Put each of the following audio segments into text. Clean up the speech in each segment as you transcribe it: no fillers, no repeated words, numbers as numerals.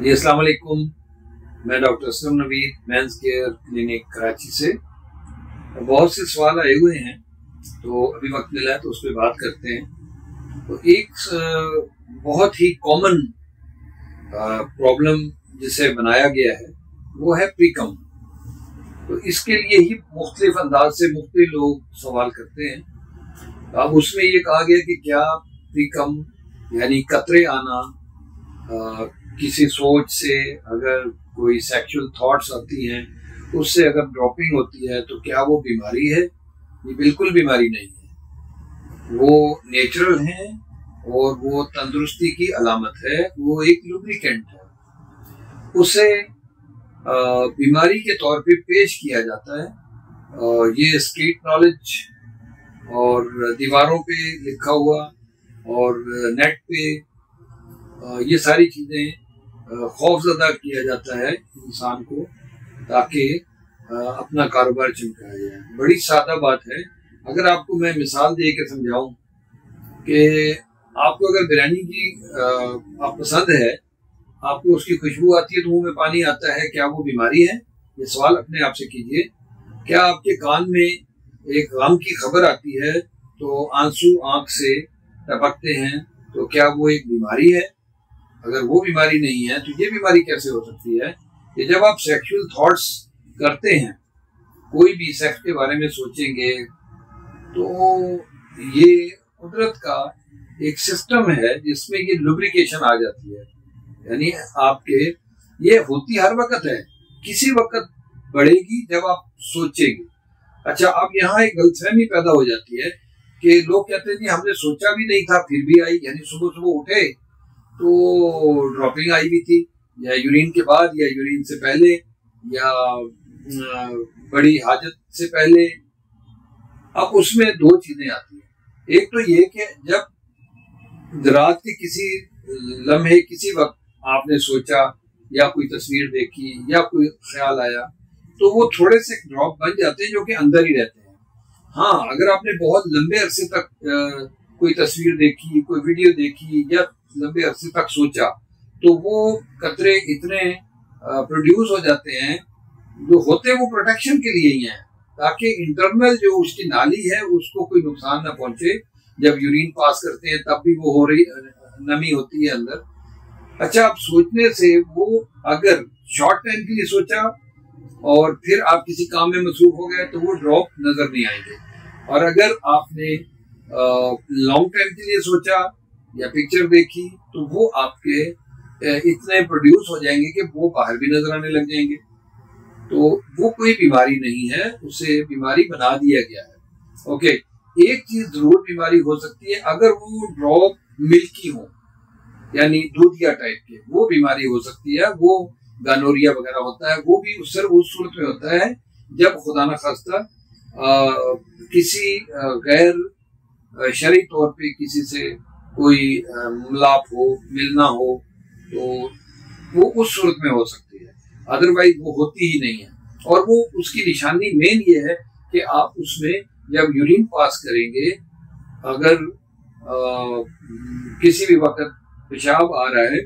जी अस्सलाम वालेकुम। मैं doctor Aslam Naveed men's care clinic Karachi से। बहुत से सवाल आए हुए हैं तो अभी वक्त मिला है तो उस पर बात करते हैं। तो एक बहुत ही कॉमन प्रॉब्लम जिसे बनाया गया है वो है प्रीकम। तो इसके लिए ही मुख्तलिफ अंदाज से मुख्तलिफ लोग सवाल करते हैं। अब उसमें ये कहा गया कि क्या प्रीकम यानी कतरे आना, किसी सोच से अगर कोई सेक्सुअल थॉट्स आती हैं उससे अगर ड्रॉपिंग होती है तो क्या वो बीमारी है? ये बिल्कुल बीमारी नहीं है, वो नेचुरल है और वो तंदुरुस्ती की अलामत है। वो एक लुब्रिकेंट है, उसे बीमारी के तौर पे पेश किया जाता है। ये स्ट्रीट नॉलेज और दीवारों पे लिखा हुआ और नेट पे ये सारी चीजें खौफजदा किया जाता है इंसान को ताकि अपना कारोबार चमकाया जाए। बड़ी सादा बात है। अगर आपको मैं मिसाल दे के समझाऊं कि आपको अगर बिरयानी की आप पसंद है, आपको उसकी खुशबू आती है तो मुंह में पानी आता है, क्या वो बीमारी है? ये सवाल अपने आप से कीजिए। क्या आपके कान में एक गम की खबर आती है तो आंसू आंख से टपकते हैं, तो क्या वो एक बीमारी है? अगर वो बीमारी नहीं है तो ये बीमारी कैसे हो सकती है? कि जब आप सेक्सुअल थॉट्स करते हैं, कोई भी सेक्स के बारे में सोचेंगे, तो ये कुदरत का एक सिस्टम है जिसमें ये लुब्रिकेशन आ जाती है। यानी आपके ये होती हर वक्त है, किसी वक्त बढ़ेगी जब आप सोचेंगे। अच्छा, अब यहाँ एक गलतफहमी पैदा हो जाती है कि लोग कहते हैं जी हमने सोचा भी नहीं था फिर भी आई। यानी सुबह सुबह उठे तो ड्रॉपिंग आई भी थी, या यूरिन के बाद, या यूरिन से पहले, या बड़ी हाजत से पहले। अब उसमें दो चीजें आती हैं। एक तो ये कि जब रात के किसी लम्हे, किसी वक्त आपने सोचा या कोई तस्वीर देखी या कोई ख्याल आया, तो वो थोड़े से ड्रॉप बन जाते हैं जो कि अंदर ही रहते हैं। हाँ, अगर आपने बहुत लंबे अरसे तक कोई तस्वीर देखी, कोई वीडियो देखी या लंबे अरसे तक सोचा, तो वो कतरे इतने प्रोड्यूस हो जाते हैं, जो होते वो प्रोटेक्शन के लिए ही हैं, ताकि इंटरनल जो उसकी नाली है उसको कोई नुकसान ना पहुंचे। जब यूरिन पास करते हैं तब भी वो हो रही नमी होती है अंदर। अच्छा, अब सोचने से वो अगर शॉर्ट टाइम के लिए सोचा और फिर आप किसी काम में मसरूफ हो गए तो वो ड्रॉप नजर नहीं आएंगे। और अगर आपने लॉन्ग टाइम के लिए सोचा या पिक्चर देखी तो वो आपके इतने प्रोड्यूस हो जाएंगे कि वो बाहर भी नजर आने लग जाएंगे। तो वो कोई बीमारी नहीं है, उसे बीमारी बना दिया गया है। ओके, एक चीज जरूर बीमारी हो सकती है, अगर वो ड्रॉप मिल्की हो यानी दूधिया टाइप के, वो बीमारी हो सकती है। वो गानोरिया वगैरह होता है, वो भी उस सूरत में होता है जब खुदा न खास्ता किसी गैर शरई तौर पे किसी से कोई मिलाप हो, मिलना हो, तो वो उस सूरत में हो सकती है। अदरवाइज वो होती ही नहीं है। और वो उसकी निशानी मेन ये है कि आप उसमें जब यूरिन पास करेंगे, अगर किसी भी वक्त पेशाब आ रहा है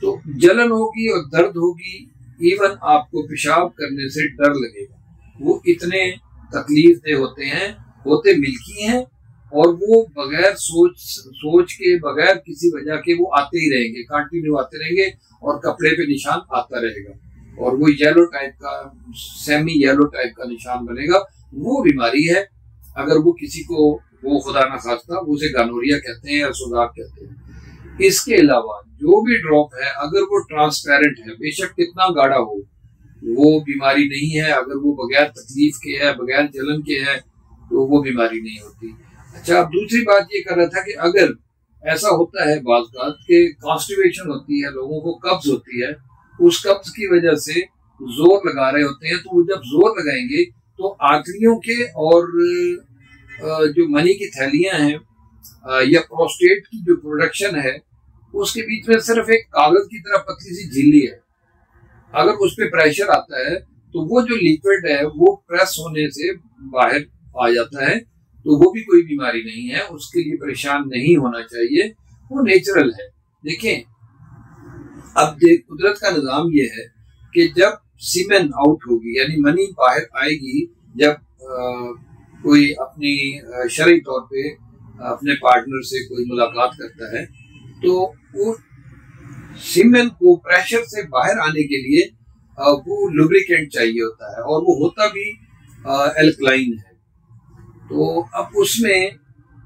तो जलन होगी और दर्द होगी, इवन आपको पेशाब करने से डर लगेगा। वो इतने तकलीफ दे होते हैं, होते मिल्की हैं, और वो बगैर सोच के, बगैर किसी वजह के वो आते ही रहेंगे, कंटिन्यू आते रहेंगे और कपड़े पे निशान आता रहेगा और वो येलो टाइप का, सेमी येलो टाइप का निशान बनेगा। वो बीमारी है। अगर वो किसी को, वो खुदा ना खास्ता, उसे गानोरिया कहते हैं या सोजाक कहते हैं। इसके अलावा जो भी ड्रॉप है, अगर वो ट्रांसपेरेंट है, बेशक कितना गाढ़ा हो, वो बीमारी नहीं है। अगर वो बगैर तकलीफ के है, बगैर जलन के है, तो वो बीमारी नहीं होती। अच्छा, अब दूसरी बात ये कर रहा था कि अगर ऐसा होता है बाज़ बात के कॉन्स्टिपेशन होती है, लोगों को कब्ज होती है, उस कब्ज की वजह से जोर लगा रहे होते हैं, तो वो जब जोर लगाएंगे तो आंतड़ियों के और जो मनी की थैलियां हैं या प्रोस्टेट की जो प्रोडक्शन है, उसके बीच में सिर्फ एक कागज की तरह पतली सी झिल्ली है। अगर उस पर प्रेशर आता है तो वो जो लिक्विड है वो प्रेस होने से बाहर आ जाता है। तो वो भी कोई बीमारी नहीं है, उसके लिए परेशान नहीं होना चाहिए, वो नेचुरल है। देखें, अब देख, कुदरत का निजाम ये है कि जब सीमेन आउट होगी यानी मनी बाहर आएगी, जब कोई अपनी शरई तौर पे अपने पार्टनर से कोई मुलाकात करता है, तो वो सीमेन को प्रेशर से बाहर आने के लिए वो लुब्रिकेंट चाहिए होता है, और वो होता भी एल्कलाइन है। तो अब उसमें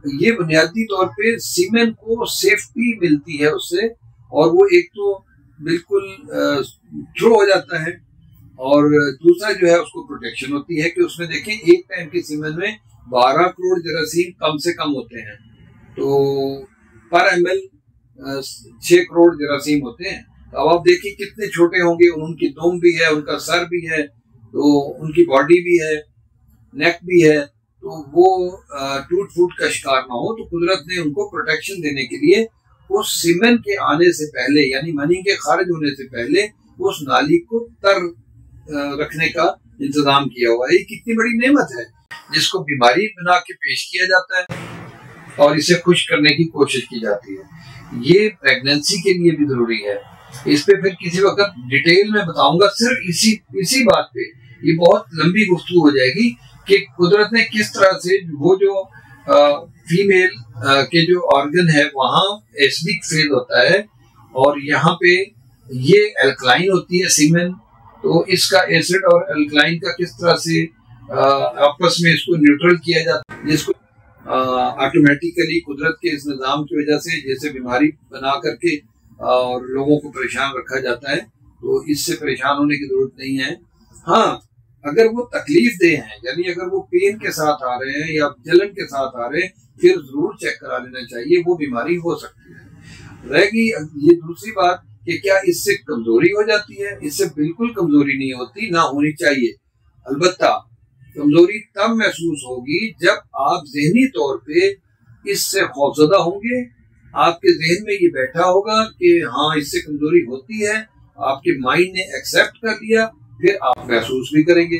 ये बुनियादी तौर पे सीमेन को सेफ्टी मिलती है उससे, और वो एक तो बिल्कुल थ्रो हो जाता है, और दूसरा जो है उसको प्रोटेक्शन होती है कि उसमें देखें एक टाइम के सीमेन में 12 करोड़ जरासीम कम से कम होते हैं, तो पर ml 6 करोड़ जरासीम होते हैं। तो अब आप देखिए कितने छोटे होंगे, उनकी दुम भी है, उनका सर भी है, तो उनकी बॉडी भी है, नेक भी है, तो वो टूट फूट का शिकार ना हो। तो कुदरत ने उनको प्रोटेक्शन देने के लिए उस सीमेन के आने से पहले यानी मनी के खारिज होने से पहले उस नाली को तर रखने का इंतजाम किया हुआ है। ये कितनी बड़ी नेमत है जिसको बीमारी बना के पेश किया जाता है और इसे खुश करने की कोशिश की जाती है। ये प्रेगनेंसी के लिए भी जरूरी है। इस पे फिर किसी वक्त डिटेल में बताऊंगा, सिर्फ इसी बात पे ये बहुत लंबी गुफ्तगू हो जाएगी कि कुदरत ने किस तरह से वो जो फीमेल के जो ऑर्गन है वहाँ एसिडिक फेज होता है और यहाँ पे ये एल्कलाइन होती है सीमेन, तो इसका एसिड और एल्कलाइन का किस तरह से आपस में इसको न्यूट्रल किया जाता है, जिसको ऑटोमेटिकली कुदरत के इस निज़ाम की वजह से जैसे बीमारी बना करके और लोगों को परेशान रखा जाता है, तो इससे परेशान होने की जरूरत नहीं है। हाँ, अगर वो तकलीफ दे हैं यानी अगर वो पेन के साथ आ रहे हैं या जलन के साथ आ रहे हैं, फिर जरूर चेक करा लेना चाहिए, वो बीमारी हो सकती है। रहेगी ये दूसरी बात कि क्या इससे कमजोरी हो जाती है? इससे बिल्कुल कमजोरी नहीं होती, ना होनी चाहिए। अलबत्ता कमजोरी तब महसूस होगी जब आप जहनी तौर पे इससे खौफजदा होंगे, आपके जहन में ये बैठा होगा कि हाँ इससे कमजोरी होती है, आपके माइंड ने एक्सेप्ट कर लिया, फिर आप महसूस भी करेंगे।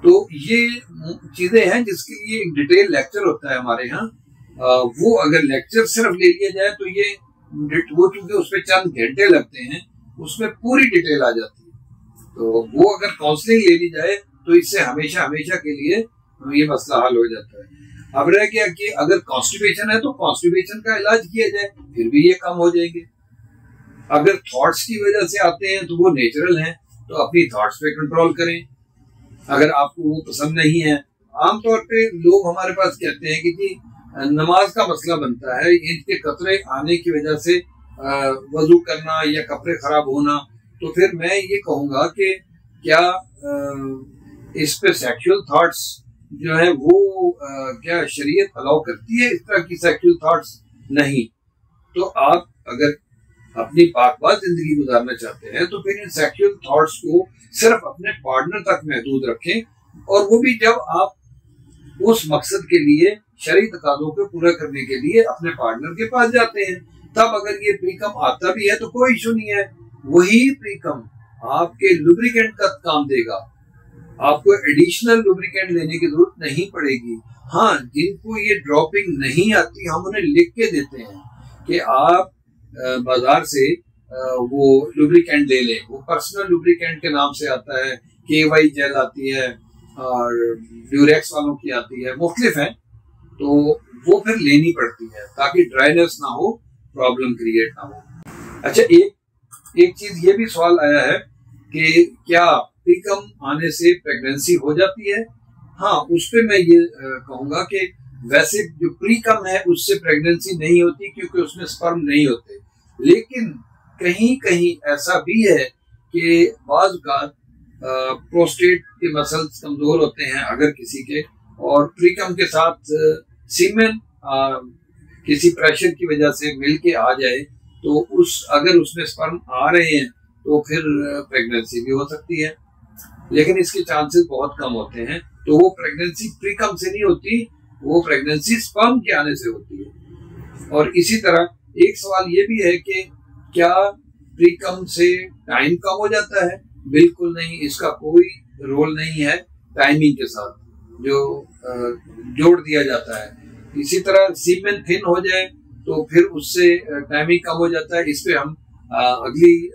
तो ये चीजें हैं जिसके लिए एक डिटेल लेक्चर होता है हमारे यहाँ। वो अगर लेक्चर सिर्फ ले लिया जाए तो ये वो चूंकि उसमें चंद घंटे लगते हैं, उसमें पूरी डिटेल आ जाती है। तो वो अगर काउंसलिंग ले ली जाए तो इससे हमेशा हमेशा के लिए ये मसला हल हो जाता है। अब रह गया कि अगर कॉन्स्टिपेशन है तो कॉन्स्टिपेशन का इलाज किया जाए, फिर भी ये कम हो जाएंगे। अगर थॉट्स की वजह से आते हैं तो वो नेचुरल हैं, तो अपनी थॉट्स पे कंट्रोल करें। अगर आपको वो पसंद नहीं है, आमतौर पे लोग हमारे पास कहते हैं कि जी नमाज का मसला बनता है, इनके कतरे आने की वजह से वजू करना या कपड़े खराब होना, तो फिर मैं ये कहूँगा कि क्या इस पे सेक्सुअल थॉट्स जो है वो क्या शरीयत अलाउ करती है इस तरह की सेक्सुअल थॉट्स? नहीं। तो आप अगर अपनी पाकबाज जिंदगी गुजारना चाहते हैं तो फिर इन सेक्सुअल थॉट्स को सिर्फ अपने पार्टनर तक महदूद रखें, और वो भी जब आप उस मकसद के लिए शरई तकाज़ों को पूरा करने के लिए अपने पार्टनर के पास जाते हैं। तब अगर ये प्रीकम आता भी है तो कोई इशू नहीं है, वही प्रीकम आपके लुब्रिकेंट का काम देगा, आपको एडिशनल लुब्रिकेंट लेने की जरूरत नहीं पड़ेगी। हाँ, जिनको ये ड्रॉपिंग नहीं आती हम उन्हें लिख के देते हैं कि आप बाजार से वो लुब्रिकेंट ले लें। वो पर्सनल लुब्रिकेंट के नाम से आता है, KY जेल आती है और ड्यूरेक्स वालों की आती है, मुख्तलिफ है, तो वो फिर लेनी पड़ती है ताकि ड्राइनेस ना हो, प्रॉब्लम क्रिएट ना हो। अच्छा, एक चीज ये भी सवाल आया है कि क्या प्रीकम आने से प्रेगनेंसी हो जाती है? हाँ, उस पर मैं ये कहूँगा कि वैसे जो प्रीकम है उससे प्रेगनेंसी नहीं होती क्योंकि उसमें स्पर्म नहीं होते, लेकिन कहीं कहीं ऐसा भी है कि बाज़ औक़ात प्रोस्टेट के मसल्स कमजोर होते हैं अगर किसी के, और प्रीकम के साथ सीमेन किसी प्रेशर की वजह से मिल के आ जाए तो अगर उसमें स्पर्म आ रहे हैं तो फिर प्रेगनेंसी भी हो सकती है, लेकिन इसके चांसेस बहुत कम होते हैं। तो वो प्रेगनेंसी प्रीकम से नहीं होती, वो प्रेगनेंसी स्पर्म के आने से होती है। और इसी तरह एक सवाल ये भी है कि क्या प्रीकम से टाइम कम हो जाता है? बिल्कुल नहीं, इसका कोई रोल नहीं है टाइमिंग के साथ जो जोड़ दिया जाता है। इसी तरह सीमेन थिन हो जाए तो फिर उससे टाइमिंग कम हो जाता है। इस पे हम अगली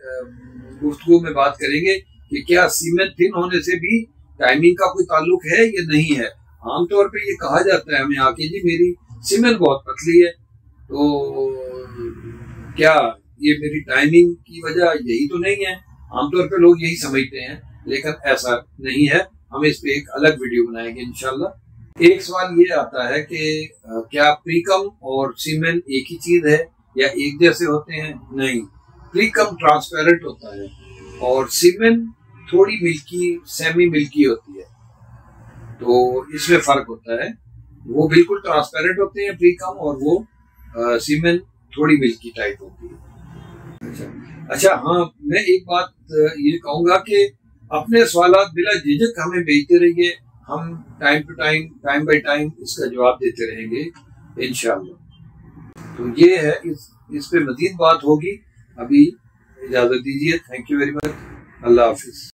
गुफ्तगू में बात करेंगे कि क्या सीमेन थिन होने से भी टाइमिंग का कोई ताल्लुक है या नहीं है। आमतौर पे ये कहा जाता है हमें आके, जी मेरी सीमेन बहुत पतली है, तो क्या ये मेरी टाइमिंग की वजह यही तो नहीं है। आमतौर पे लोग यही समझते हैं, लेकिन ऐसा नहीं है। हम इस पे एक अलग वीडियो बनाएंगे इंशाल्लाह। एक सवाल ये आता है कि क्या प्रीकम और सीमेन एक ही चीज है या एक जैसे होते हैं? नहीं, प्रीकम ट्रांसपेरेंट होता है और सीमेन थोड़ी मिल्की, सेमी मिल्की होती है, तो इसमें फर्क होता है। वो बिल्कुल ट्रांसपेरेंट होते हैं प्रीकम, और वो सीमेन थोड़ी मिल्की टाइप होती है। अच्छा हाँ, मैं एक बात ये कहूंगा कि अपने सवालात बिला झिझक हमें भेजते रहिए, हम time to time, time by time इसका जवाब देते रहेंगे इंशाल्लाह। तो ये है, इस पे मजीद बात होगी। अभी इजाजत दीजिए। Thank you very much. Allah Hafiz.